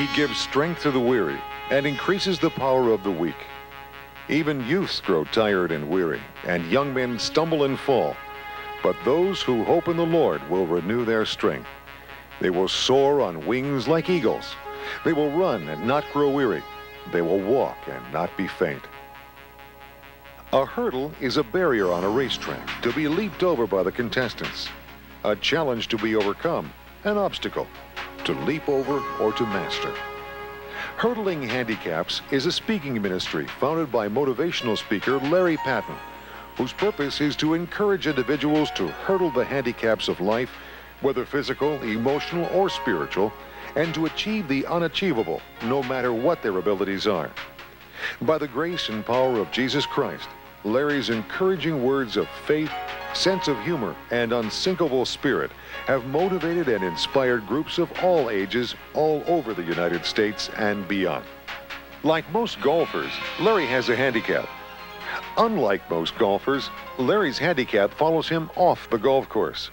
He gives strength to the weary and increases the power of the weak. Even youths grow tired and weary, and young men stumble and fall. But those who hope in the Lord will renew their strength. They will soar on wings like eagles. They will run and not grow weary. They will walk and not be faint. A hurdle is a barrier on a racetrack to be leaped over by the contestants. A challenge to be overcome, an obstacle to leap over or to master. Hurdling Handicaps is a speaking ministry founded by motivational speaker Larry Patton, whose purpose is to encourage individuals to hurdle the handicaps of life, whether physical, emotional, or spiritual, and to achieve the unachievable, no matter what their abilities are. By the grace and power of Jesus Christ, Larry's encouraging words of faith, sense of humor, and unsinkable spirit have motivated and inspired groups of all ages all over the United States and beyond. Like most golfers, Larry has a handicap. Unlike most golfers, Larry's handicap follows him off the golf course.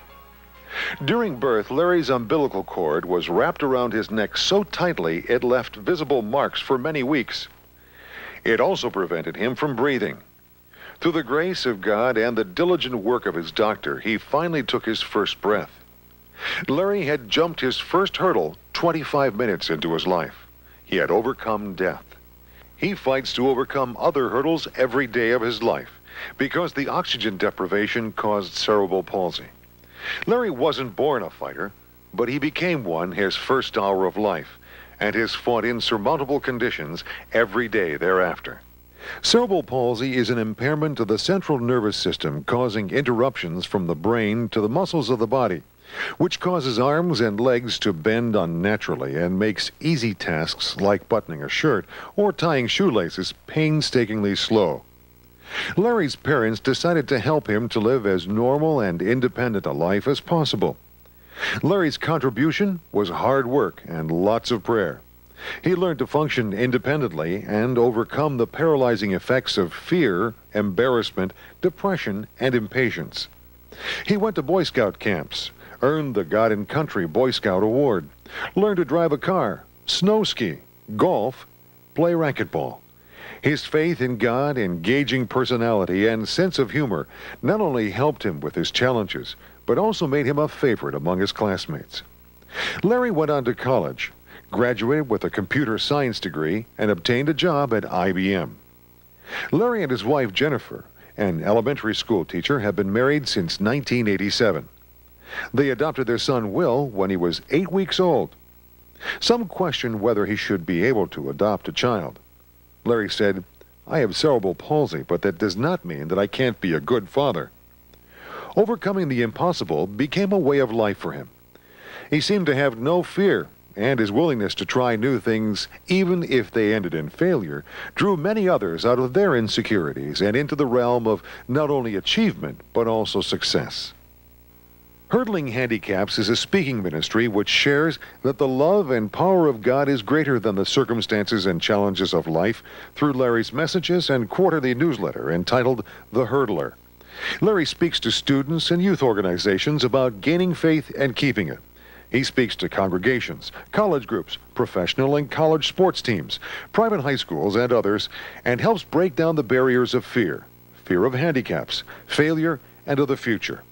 During birth, Larry's umbilical cord was wrapped around his neck so tightly it left visible marks for many weeks. It also prevented him from breathing. Through the grace of God and the diligent work of his doctor, he finally took his first breath. Larry had jumped his first hurdle 25 minutes into his life. He had overcome death. He fights to overcome other hurdles every day of his life because the oxygen deprivation caused cerebral palsy. Larry wasn't born a fighter, but he became one his first hour of life and has fought insurmountable conditions every day thereafter. Cerebral palsy is an impairment of the central nervous system causing interruptions from the brain to the muscles of the body, which causes arms and legs to bend unnaturally and makes easy tasks like buttoning a shirt or tying shoelaces painstakingly slow. Larry's parents decided to help him to live as normal and independent a life as possible. Larry's contribution was hard work and lots of prayer. He learned to function independently and overcome the paralyzing effects of fear, embarrassment, depression, and impatience. He went to Boy Scout camps, earned the God and Country Boy Scout Award, learned to drive a car, snow ski, golf, play racquetball. His faith in God, engaging personality, and sense of humor not only helped him with his challenges, but also made him a favorite among his classmates. Larry went on to college, graduated with a computer science degree, and obtained a job at IBM. Larry and his wife Jennifer, an elementary school teacher, have been married since 1987. They adopted their son Will when he was 8 weeks old. Some questioned whether he should be able to adopt a child. Larry said, "I have cerebral palsy, but that does not mean that I can't be a good father." Overcoming the impossible became a way of life for him. He seemed to have no fear, and his willingness to try new things, even if they ended in failure, drew many others out of their insecurities and into the realm of not only achievement, but also success. Hurdling Handicaps is a speaking ministry which shares that the love and power of God is greater than the circumstances and challenges of life through Larry's messages and quarterly newsletter entitled The Hurdler. Larry speaks to students and youth organizations about gaining faith and keeping it. He speaks to congregations, college groups, professional and college sports teams, private high schools, and others, and helps break down the barriers of fear of handicaps, failure, and of the future.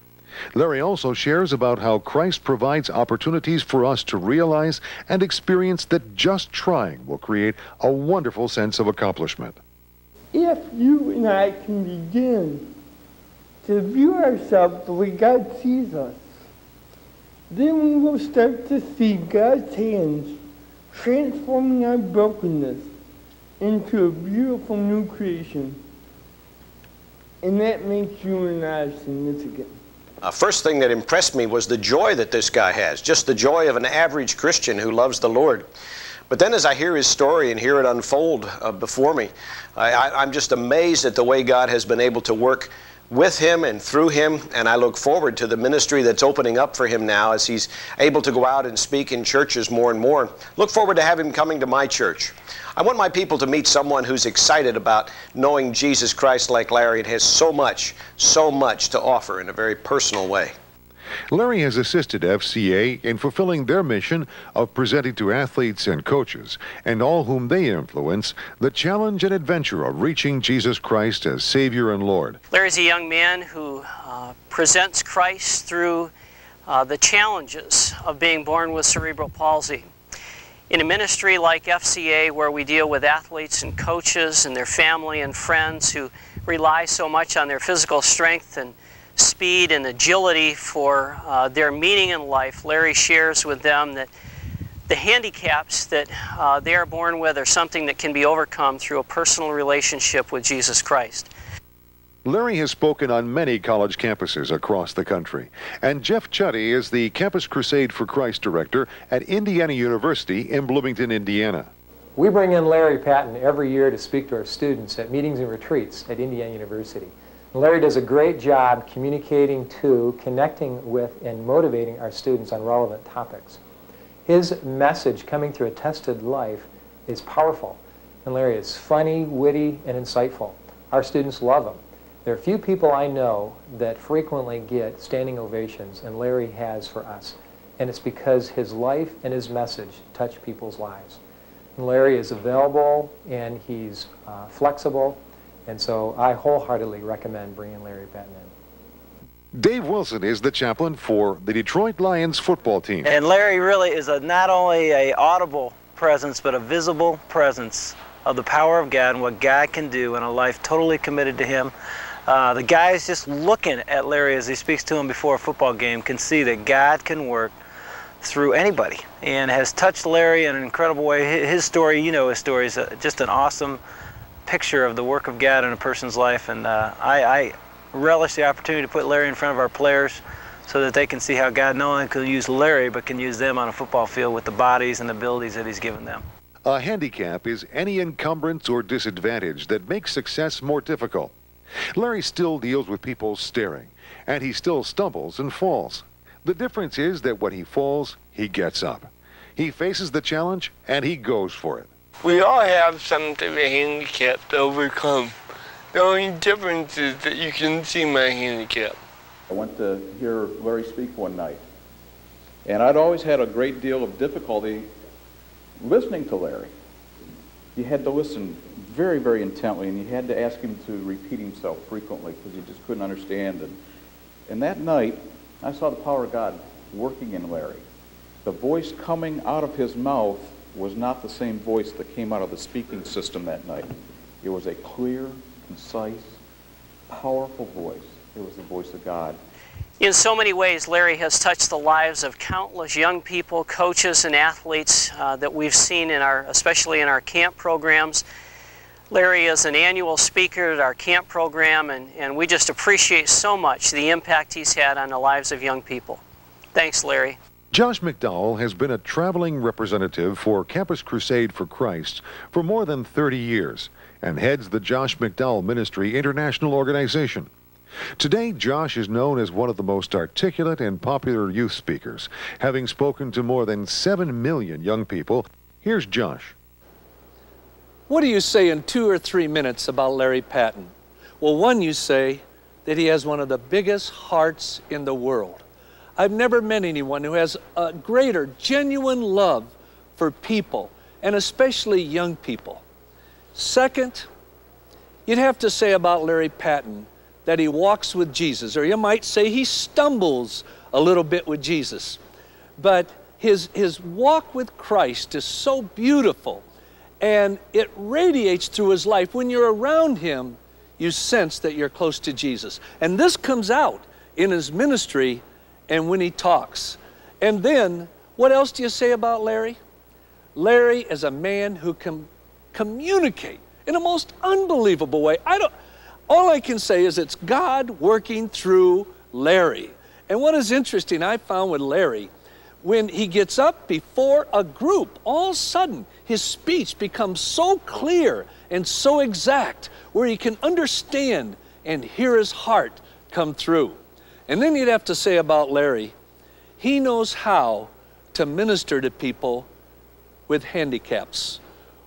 Larry also shares about how Christ provides opportunities for us to realize and experience that just trying will create a wonderful sense of accomplishment. If you and I can begin to view ourselves the way God sees us, then we will start to see God's hands transforming our brokenness into a beautiful new creation. And that makes you and I significant. First thing that impressed me was the joy that this guy has, just the joy of an average Christian who loves the Lord. But then as I hear his story and hear it unfold before me, I'm just amazed at the way God has been able to work with him and through him, and I look forward to the ministry that's opening up for him now as he's able to go out and speak in churches more and more. Look forward to having him coming to my church. I want my people to meet someone who's excited about knowing Jesus Christ like Larry and has so much to offer in a very personal way. Larry has assisted FCA in fulfilling their mission of presenting to athletes and coaches and all whom they influence the challenge and adventure of reaching Jesus Christ as Savior and Lord. Larry's a young man who presents Christ through the challenges of being born with cerebral palsy. In a ministry like FCA, where we deal with athletes and coaches and their family and friends who rely so much on their physical strength and speed and agility for their meaning in life, Larry shares with them that the handicaps that they are born with are something that can be overcome through a personal relationship with Jesus Christ. Larry has spoken on many college campuses across the country, and Jeff Chuddy is the Campus Crusade for Christ director at Indiana University in Bloomington, Indiana. We bring in Larry Patton every year to speak to our students at meetings and retreats at Indiana University. Larry does a great job communicating to, connecting with, and motivating our students on relevant topics. His message coming through a tested life is powerful, and Larry is funny, witty, and insightful. Our students love him. There are few people I know that frequently get standing ovations, and Larry has for us. And it's because his life and his message touch people's lives. And Larry is available, and he's flexible, and so I wholeheartedly recommend bringing Larry Patton in. Dave Wilson is the chaplain for the Detroit Lions football team. And Larry really is not only an audible presence, but a visible presence of the power of God and what God can do in a life totally committed to Him. The guys just looking at Larry as he speaks to them before a football game can see that God can work through anybody, and has touched Larry in an incredible way. His story, you know his story, is just an awesome picture of the work of God in a person's life, and I relish the opportunity to put Larry in front of our players so that they can see how God not only can use Larry, but can use them on a football field with the bodies and abilities that He's given them. A handicap is any encumbrance or disadvantage that makes success more difficult. Larry still deals with people staring, and he still stumbles and falls. The difference is that when he falls, he gets up. He faces the challenge, and he goes for it. We all have some type of handicap to overcome. The only difference is that you can see my handicap. I went to hear Larry speak one night, and I'd always had a great deal of difficulty listening to Larry. You had to listen very, very intently, and you had to ask him to repeat himself frequently because you just couldn't understand it. And that night, I saw the power of God working in Larry. The voice coming out of his mouth was not the same voice that came out of the speaking system that night. It was a clear, concise, powerful voice. It was the voice of God. In so many ways, Larry has touched the lives of countless young people, coaches, and athletes that we've seen especially in our camp programs. Larry is an annual speaker at our camp program, and we just appreciate so much the impact he's had on the lives of young people. Thanks, Larry. Josh McDowell has been a traveling representative for Campus Crusade for Christ for more than 30 years and heads the Josh McDowell Ministry International Organization. Today, Josh is known as one of the most articulate and popular youth speakers, having spoken to more than 7 million young people. Here's Josh. What do you say in 2 or 3 minutes about Larry Patton? Well, one, you say that he has one of the biggest hearts in the world. I've never met anyone who has a greater, genuine love for people, and especially young people. Second, you'd have to say about Larry Patton that he walks with Jesus, or you might say he stumbles a little bit with Jesus. But his walk with Christ is so beautiful, and it radiates through his life. When you're around him, you sense that you're close to Jesus. And this comes out in his ministry and when he talks. And then, what else do you say about Larry? Larry is a man who can communicate in a most unbelievable way. All I can say is it's God working through Larry. And what is interesting, I found with Larry, when he gets up before a group, all of a sudden his speech becomes so clear and so exact where he can understand and hear his heart come through. And then you'd have to say about Larry, he knows how to minister to people with handicaps,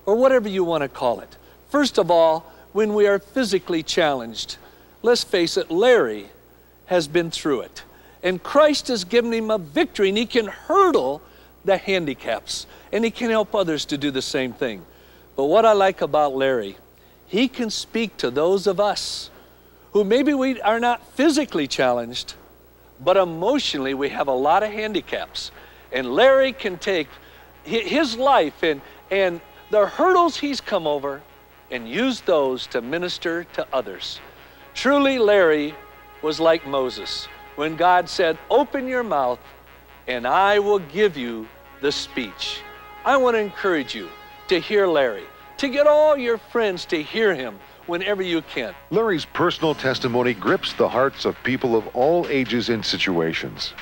or whatever you want to call it. First of all, when we are physically challenged, let's face it, Larry has been through it. And Christ has given him a victory, and he can hurdle the handicaps, and he can help others to do the same thing. But what I like about Larry, he can speak to those of us who maybe we are not physically challenged, but emotionally we have a lot of handicaps. And Larry can take his life and the hurdles he's come over and use those to minister to others. Truly, Larry was like Moses when God said, "Open your mouth and I will give you the speech." I want to encourage you to hear Larry, to get all your friends to hear him whenever you can. Larry's personal testimony grips the hearts of people of all ages and situations.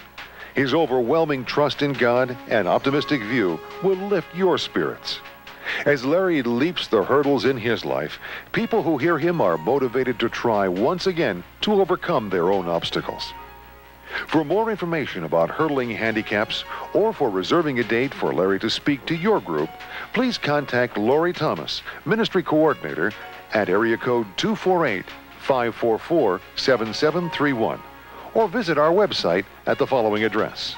His overwhelming trust in God and optimistic view will lift your spirits. As Larry leaps the hurdles in his life, people who hear him are motivated to try once again to overcome their own obstacles. For more information about hurdling handicaps or for reserving a date for Larry to speak to your group, please contact Lori Thomas, Ministry Coordinator, at area code 248-544-7731, or visit our website at the following address.